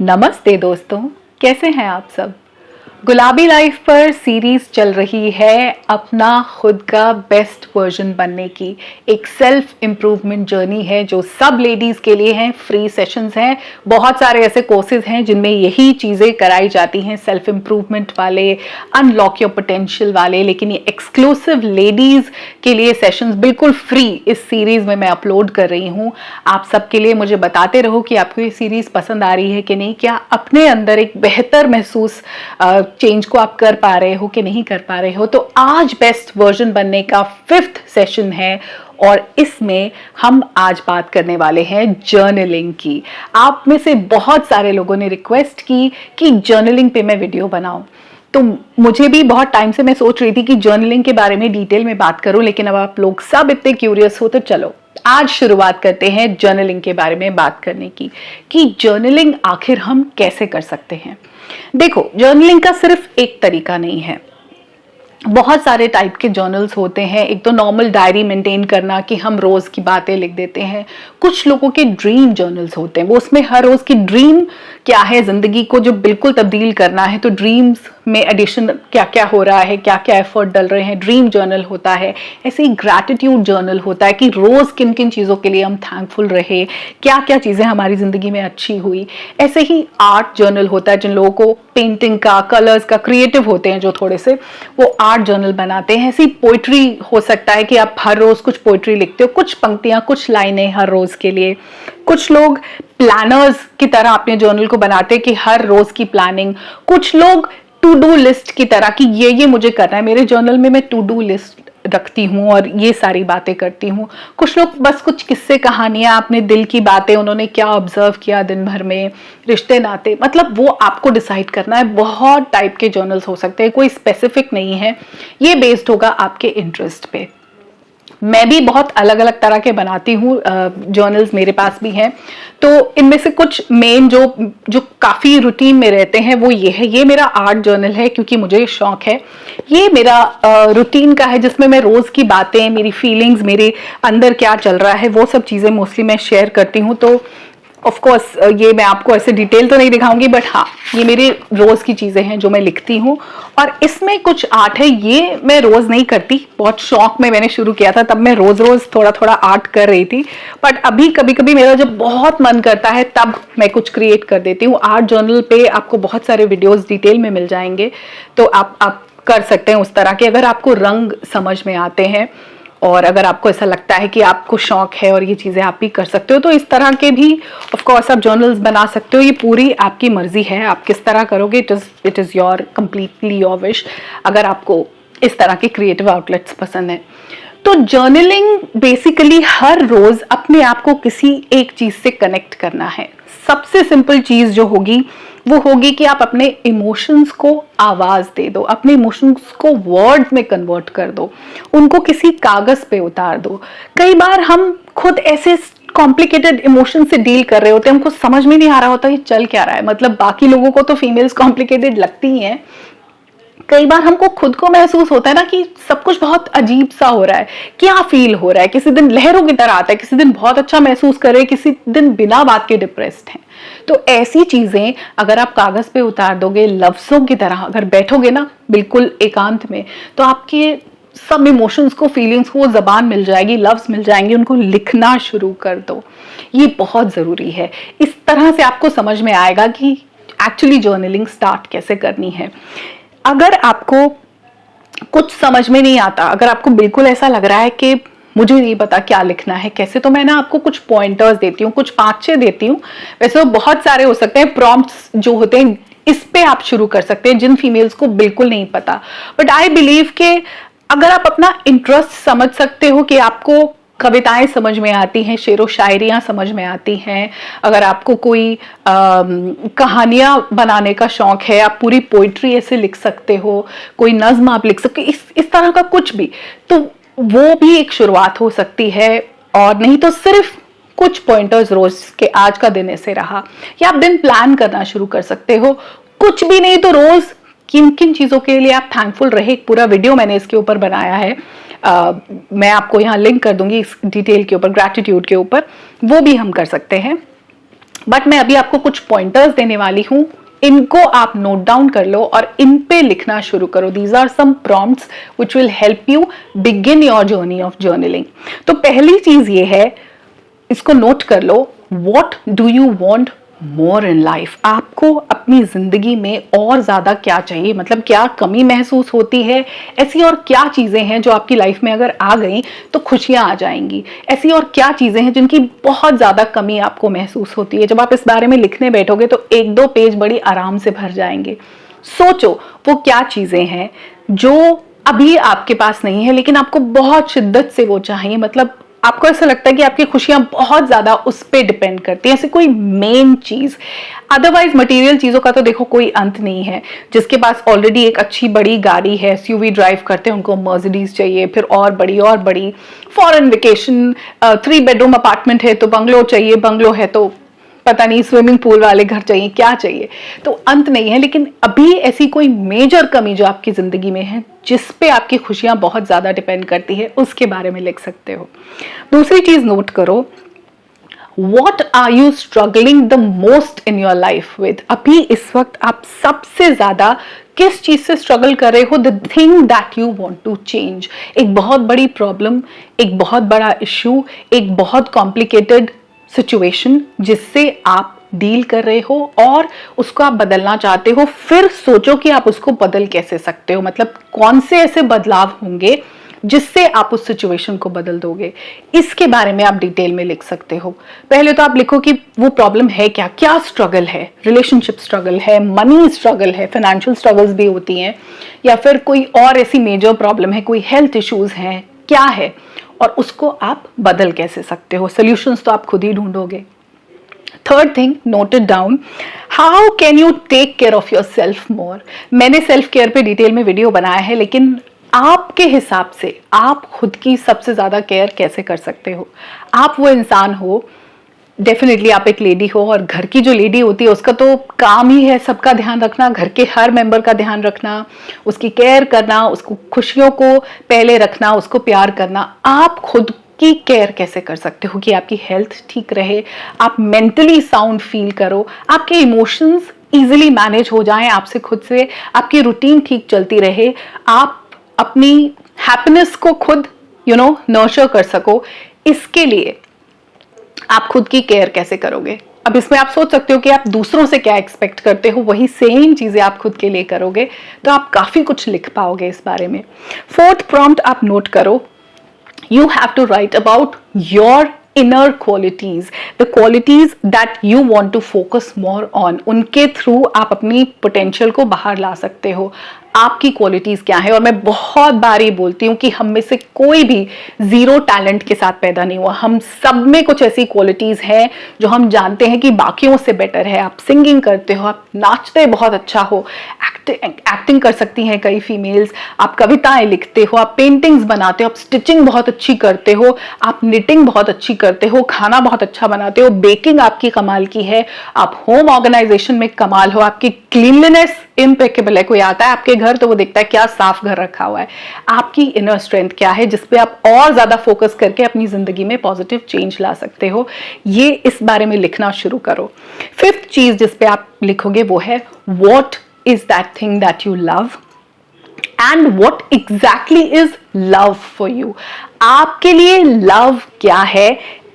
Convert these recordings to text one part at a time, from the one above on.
नमस्ते दोस्तों, कैसे हैं आप सब। गुलाबी लाइफ पर सीरीज चल रही है अपना खुद का बेस्ट वर्जन बनने की। एक सेल्फ इम्प्रूवमेंट जर्नी है जो सब लेडीज़ के लिए हैं। फ्री सेशंस हैं, बहुत सारे ऐसे कोर्सेज हैं जिनमें यही चीज़ें कराई जाती हैं, सेल्फ इम्प्रूवमेंट वाले, अनलॉक योर पोटेंशियल वाले। लेकिन ये एक्सक्लूसिव लेडीज़ के लिए सेशंस बिल्कुल फ्री इस सीरीज़ में मैं अपलोड कर रही हूँ। आप सबके लिए मुझे बताते रहो कि आपको ये सीरीज़ पसंद आ रही है कि नहीं, क्या अपने अंदर एक बेहतर महसूस चेंज को आप कर पा रहे हो कि नहीं कर पा रहे हो। तो आज बेस्ट वर्जन बनने का 5th सेशन है और इसमें हम आज बात करने वाले हैं जर्नलिंग की। आप में से बहुत सारे लोगों ने रिक्वेस्ट की कि जर्नलिंग पे मैं वीडियो बनाऊं, तो मुझे भी बहुत टाइम से मैं सोच रही थी कि जर्नलिंग के बारे में डिटेल में बात करूं, लेकिन अब आप लोग सब इतने क्यूरियस हो तो चलो आज शुरुआत करते हैं जर्नलिंग के बारे में बात करने की कि जर्नलिंग आखिर हम कैसे कर सकते हैं। देखो, जर्नलिंग का सिर्फ एक तरीका नहीं है, बहुत सारे टाइप के जर्नल्स होते हैं। एक तो नॉर्मल डायरी मेंटेन करना कि हम रोज की बातें लिख देते हैं। कुछ लोगों के ड्रीम जर्नल्स होते हैं, वो उसमें हर रोज की ड्रीम क्या है, जिंदगी को जो बिल्कुल तब्दील करना है, तो ड्रीम्स में एडिशन क्या क्या हो रहा है, क्या क्या एफर्ट डल रहे हैं, ड्रीम जर्नल होता है। ऐसे ही ग्रैटिट्यूड जर्नल होता है कि रोज किन किन चीज़ों के लिए हम थैंकफुल रहे, क्या क्या चीज़ें हमारी ज़िंदगी में अच्छी हुई। ऐसे ही आर्ट जर्नल होता है, जिन लोगों को पेंटिंग का, कलर्स का, क्रिएटिव होते हैं जो थोड़े से, वो आर्ट जर्नल बनाते हैं। ऐसी पोइट्री हो सकता है कि आप हर रोज़ कुछ पोइट्री लिखते हो, कुछ पंक्तियाँ, कुछ लाइनें हर रोज़ के लिए। कुछ लोग प्लानर्स की तरह अपने जर्नल को बनाते हैं कि हर रोज़ की प्लानिंग। कुछ लोग टू डू लिस्ट की तरह कि ये मुझे करना है, मेरे जर्नल में मैं टू डू लिस्ट रखती हूँ और ये सारी बातें करती हूँ। कुछ लोग बस कुछ किस्से, कहानियां, अपने दिल की बातें, उन्होंने क्या ऑब्जर्व किया दिन भर में, रिश्ते नाते, मतलब वो आपको डिसाइड करना है। बहुत टाइप के जर्नल्स हो सकते हैं, कोई स्पेसिफिक नहीं है, ये बेस्ड होगा आपके इंटरेस्ट पे। मैं भी बहुत अलग अलग तरह के बनाती हूँ, जर्नल्स मेरे पास भी हैं। तो इनमें से कुछ मेन जो जो काफ़ी रूटीन में रहते हैं वो ये है। ये मेरा आर्ट जर्नल है क्योंकि मुझे शौक है। ये मेरा रूटीन का है जिसमें मैं रोज़ की बातें, मेरी फीलिंग्स, मेरे अंदर क्या चल रहा है, वो सब चीज़ें मोस्टली मैं शेयर करती हूँ। तो ऑफ कोर्स ये मैं आपको ऐसे डिटेल तो नहीं दिखाऊंगी, बट हाँ, ये मेरी रोज़ की चीज़ें हैं जो मैं लिखती हूँ। और इसमें कुछ आर्ट है, ये मैं रोज़ नहीं करती, बहुत शौक में मैंने शुरू किया था, तब मैं रोज़ रोज़ थोड़ा थोड़ा आर्ट कर रही थी। बट अभी कभी कभी मेरा जब बहुत मन करता है तब मैं कुछ क्रिएट कर देती हूँ। आर्ट जर्नल पे आपको बहुत सारे वीडियोज़ डिटेल में मिल जाएंगे, तो आप कर सकते हैं उस तरह के, अगर आपको रंग समझ में आते हैं और अगर आपको ऐसा लगता है कि आपको शौक है और ये चीज़ें आप भी कर सकते हो, तो इस तरह के भी ऑफ कोर्स आप जर्नल्स बना सकते हो। ये पूरी आपकी मर्जी है, आप किस तरह करोगे, it is your completely your wish, अगर आपको इस तरह के क्रिएटिव आउटलेट्स पसंद है। तो जर्नलिंग बेसिकली हर रोज़ अपने आप को किसी एक चीज़ से कनेक्ट करना है। सबसे सिंपल चीज़ जो होगी वो होगी कि आप अपने इमोशंस को आवाज़ दे दो, अपने इमोशंस को वर्ड में कन्वर्ट कर दो, उनको किसी कागज़ पे उतार दो। कई बार हम खुद ऐसे कॉम्प्लिकेटेड इमोशन से डील कर रहे होते हैं, हमको समझ में नहीं आ रहा होता ये चल क्या रहा है। मतलब बाकी लोगों को तो फीमेल्स कॉम्प्लिकेटेड लगती ही हैं, कई बार हमको खुद को महसूस होता है ना कि सब कुछ बहुत अजीब सा हो रहा है, क्या फील हो रहा है। किसी दिन लहरों की तरह आता है, किसी दिन बहुत अच्छा महसूस कर रहे हैं, किसी दिन बिना बात के डिप्रेस्ड हैं। तो ऐसी चीजें अगर आप कागज पे उतार दोगे, लफ्जों की तरह अगर बैठोगे ना बिल्कुल एकांत में, तो आपके सब इमोशंस को, फीलिंग्स को जबान मिल जाएगी, लफ्ज मिल जाएंगे, उनको लिखना शुरू कर दो। ये बहुत जरूरी है। इस तरह से आपको समझ में आएगा कि एक्चुअली जर्नलिंग स्टार्ट कैसे करनी है। अगर आपको कुछ समझ में नहीं आता, अगर आपको बिल्कुल ऐसा लग रहा है कि मुझे नहीं पता क्या लिखना है, कैसे, तो मैं ना आपको कुछ पॉइंटर्स देती हूँ, कुछ 5-6 देती हूँ। वैसे तो बहुत सारे हो सकते हैं प्रॉम्प्ट्स जो होते हैं, इस पे आप शुरू कर सकते हैं जिन फीमेल्स को बिल्कुल नहीं पता। बट आई बिलीव कि अगर आप अपना इंटरेस्ट समझ सकते हो, कि आपको कविताएं समझ में आती हैं, शेरो शायरियाँ समझ में आती हैं, अगर आपको कोई कहानियाँ बनाने का शौक है, आप पूरी पोइट्री ऐसे लिख सकते हो, कोई नज्म आप लिख सकते हो, इस तरह का कुछ भी, तो वो भी एक शुरुआत हो सकती है। और नहीं तो सिर्फ कुछ पॉइंटर्स रोज के, आज का दिन ऐसे रहा, या आप दिन प्लान करना शुरू कर सकते हो। कुछ भी नहीं तो रोज किन किन चीज़ों के लिए आप थैंकफुल रहे, एक पूरा वीडियो मैंने इसके ऊपर बनाया है। मैं आपको यहाँ लिंक कर दूंगी इस डिटेल के ऊपर, ग्रैटिट्यूड के ऊपर, वो भी हम कर सकते हैं। बट मैं अभी आपको कुछ पॉइंटर्स देने वाली हूं, इनको आप नोट डाउन कर लो और इन पे लिखना शुरू करो. These are some prompts which will help you begin your journey of journaling. तो पहली चीज ये है, इसको नोट कर लो, what do you want more in life. आपको अपनी जिंदगी में और ज्यादा क्या चाहिए, मतलब क्या कमी महसूस होती है, ऐसी और क्या चीजें हैं जो आपकी लाइफ में अगर आ गई तो खुशियां आ जाएंगी, ऐसी और क्या चीजें हैं जिनकी बहुत ज्यादा कमी आपको महसूस होती है. जब आप इस बारे में लिखने बैठोगे तो 1-2 पेज बड़ी आराम से भर जाएंगे. सोचो वो क्या चीजें हैं जो अभी आपके पास नहीं है लेकिन आपको बहुत शिद्दत से वो चाहिए, मतलब आपको ऐसा लगता है कि आपकी खुशियां बहुत ज्यादा उस पर डिपेंड करती हैं, ऐसे कोई मेन चीज. अदरवाइज मटेरियल चीजों का तो देखो कोई अंत नहीं है. जिसके पास ऑलरेडी एक अच्छी बड़ी गाड़ी है, एसयूवी ड्राइव करते हैं, उनको मर्सिडीज चाहिए, फिर और बड़ी फॉरेन वेकेशन, 3 बेडरूम अपार्टमेंट है तो बंगलो चाहिए, बंगलो है तो पता नहीं स्विमिंग पूल वाले घर चाहिए, क्या चाहिए, तो अंत नहीं है. लेकिन अभी ऐसी कोई मेजर कमी जो आपकी जिंदगी में है जिस पे आपकी खुशियां बहुत ज्यादा डिपेंड करती है, उसके बारे में लिख सकते हो. दूसरी चीज नोट करो, what are you struggling the most in your life with. अभी इस वक्त आप सबसे ज्यादा किस चीज से स्ट्रगल कर रहे हो, the thing that you want to change. एक बहुत बड़ी प्रॉब्लम, एक बहुत बड़ा इश्यू, एक बहुत कॉम्प्लिकेटेड सिचुएशन जिससे आप डील कर रहे हो और उसको आप बदलना चाहते हो. फिर सोचो कि आप उसको बदल कैसे सकते हो, मतलब कौन से ऐसे बदलाव होंगे जिससे आप उस सिचुएशन को बदल दोगे. इसके बारे में आप डिटेल में लिख सकते हो. पहले तो आप लिखो कि वो प्रॉब्लम है क्या, क्या स्ट्रगल है, रिलेशनशिप स्ट्रगल है, मनी स्ट्रगल है, फाइनेंशियल स्ट्रगल्स भी होती हैं, या फिर कोई और ऐसी मेजर प्रॉब्लम है, कोई हेल्थ इश्यूज हैं, क्या है, और उसको आप बदल कैसे सकते हो. सॉल्यूशंस तो आप खुद ही ढूंढोगे. Third thing, note it down, how can you take care of your self more. मैंने सेल्फ केयर पे डिटेल में वीडियो बनाया है, लेकिन आपके हिसाब से आप खुद की सबसे ज्यादा केयर कैसे कर सकते हो. आप वो इंसान हो, डेफिनेटली आप एक लेडी हो, और घर की जो लेडी होती है उसका तो काम ही है सबका ध्यान रखना, घर के हर मेंबर का ध्यान रखना, उसकी केयर करना, उसको खुशियों को पहले रखना, उसको प्यार करना. आप खुद की केयर कैसे कर सकते हो कि आपकी हेल्थ ठीक रहे, आप मेंटली साउंड फील करो, आपके इमोशंस इजीली मैनेज हो जाएं आपसे खुद से, आपकी रूटीन ठीक चलती रहे, आप अपनी हैप्पीनेस को खुद नर्चर कर सको. इसके लिए आप खुद की केयर कैसे करोगे. अब इसमें आप सोच सकते हो कि आप दूसरों से क्या एक्सपेक्ट करते हो, वही सेम चीजें आप खुद के लिए करोगे तो आप काफी कुछ लिख पाओगे इस बारे में. फोर्थ प्रॉम्प्ट आप नोट करो, you have to write about your inner qualities, the qualities that you want to focus more on. उनके थ्रू आप अपनी पोटेंशियल को बाहर ला सकते हो. आपकी क्वालिटीज क्या है. और मैं बहुत बार ये बोलती हूँ कि हम में से कोई भी जीरो टैलेंट के साथ पैदा नहीं हुआ. हम सब में कुछ ऐसी क्वालिटीज हैं जो हम जानते हैं कि बाकियों से बेटर है. आप सिंगिंग करते हो, आप नाचते बहुत अच्छा हो, एक्टिंग कर सकती हैं कई फीमेल्स, आप कविताएं लिखते हो, आप पेंटिंग्स बनाते हो, आप स्टिचिंग बहुत अच्छी करते हो, आप निटिंग बहुत अच्छी करते हो, खाना बहुत अच्छा बनाते हो, बेकिंग आपकी कमाल की है, आप होम ऑर्गेनाइजेशन में कमाल हो, आपकी क्लीनलीनेस इम्पेकेबल है. कोई आता है आपके घर तो वो देखता है क्या साफ घर रखा हुआ है. आपकी इनर स्ट्रेंथ क्या है जिसपे आप और ज्यादा फोकस करके अपनी जिंदगी में पॉजिटिव चेंज ला सकते हो. ये इस बारे में लिखना शुरू करो. फिफ्थ चीज जिसपे आप लिखोगे वो है, what is that thing that you love and what exactly is love for you. आपके लिए लव क्या है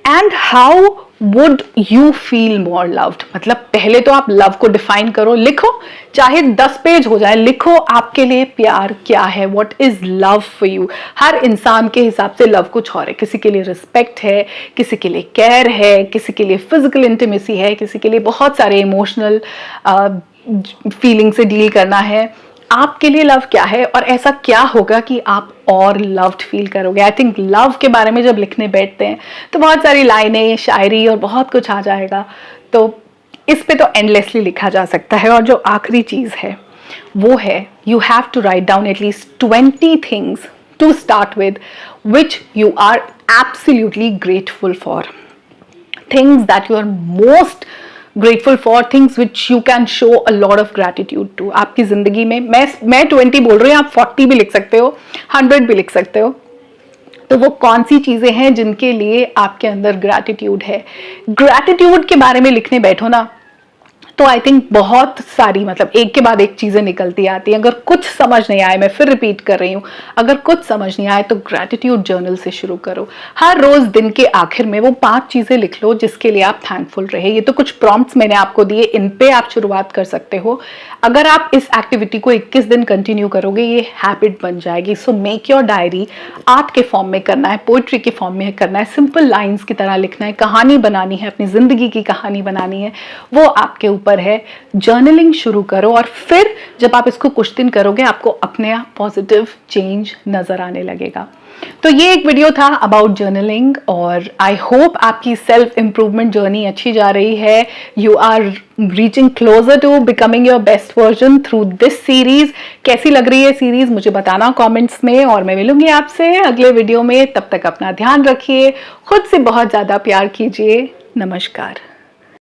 and how would you feel more loved. मतलब पहले तो आप लव को डिफाइन करो, लिखो, चाहे 10 पेज हो जाए, लिखो आपके लिए प्यार क्या है, what is love for you. हर इंसान के हिसाब से लव कुछ और है. किसी के लिए रिस्पेक्ट है, किसी के लिए केयर है, किसी के लिए फिजिकल इंटीमेसी है, किसी के लिए बहुत सारे इमोशनल फीलिंग से डील करना है. आपके लिए लव क्या है और ऐसा क्या होगा कि आप और लव्ड फील करोगे. आई थिंक लव के बारे में जब लिखने बैठते हैं तो बहुत सारी लाइनें, शायरी और बहुत कुछ आ जाएगा. तो इस पे तो एंडलेसली लिखा जा सकता है. और जो आखिरी चीज है वो है, you have to write down at least 20 things to start with which you are absolutely grateful for. Things that you are most grateful for, things which you can show a lot of gratitude to. आपकी जिंदगी में मैं 20 बोल रही हूँ, आप 40 भी लिख सकते हो, 100 भी लिख सकते हो. तो वो कौन सी चीजें हैं जिनके लिए आपके अंदर ग्रैटिट्यूड है। ग्रैटिट्यूड के बारे में लिखने बैठो ना तो आई थिंक बहुत सारी, मतलब एक के बाद एक चीजें निकलती आती हैं। अगर कुछ समझ नहीं आए, मैं फिर रिपीट कर रही हूँ, अगर कुछ समझ नहीं आए तो ग्रैटिट्यूड जर्नल से शुरू करो। हर रोज दिन के आखिर में वो 5 चीजें लिख लो जिसके लिए आप थैंकफुल रहे। ये तो कुछ प्रॉम्प्ट्स मैंने आपको दिए, इन पे आप शुरुआत कर सकते हो। अगर आप इस एक्टिविटी को 21 दिन कंटिन्यू करोगे ये हैबिट बन जाएगी। So make your diary. Art के फॉर्म में करना है, पोइट्री के फॉर्म में करना है, सिंपल लाइन्स की तरह लिखना है, कहानी बनानी है, अपनी जिंदगी की कहानी बनानी है, वो आपके ऊपर है। जर्नलिंग शुरू करो और फिर जब आप इसको कुछ दिन करोगे आपको अपने आप पॉजिटिव चेंज नजर आने लगेगा। तो ये एक वीडियो था अबाउट जर्नलिंग और आई होप आपकी सेल्फ इंप्रूवमेंट जर्नी अच्छी जा रही है। You are reaching closer to becoming your best version through this series. कैसी लग रही है सीरीज मुझे बताना कमेंट्स में, और मैं मिलूंगी आपसे अगले वीडियो में। तब तक अपना ध्यान रखिए, खुद से बहुत ज्यादा प्यार कीजिए। नमस्कार।